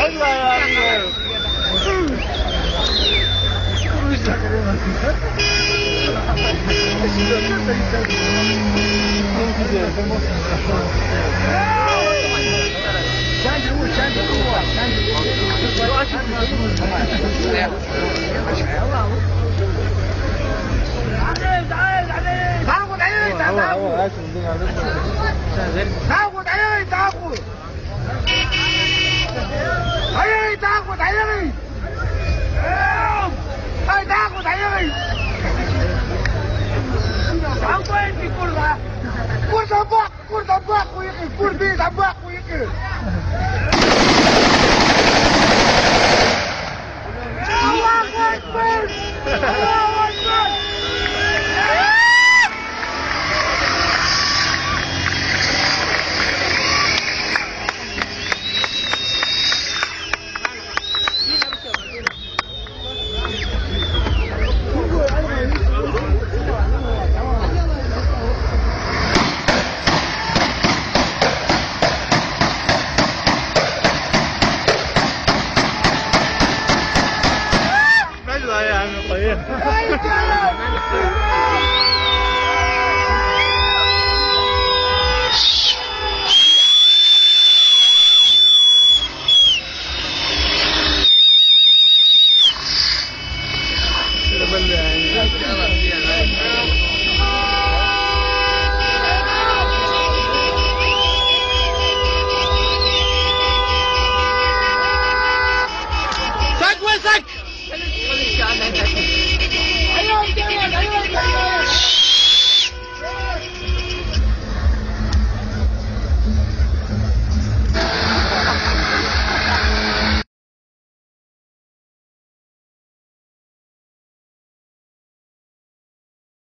الله يا amigo. تاخد عيني تاخد عيني تاخد عيني هاي تاخد عيني عم وين كورة كورة دباق ويقي كورة بيت دباق ويقي الله أكبر الله أكبر يا عم طيب سك وسك.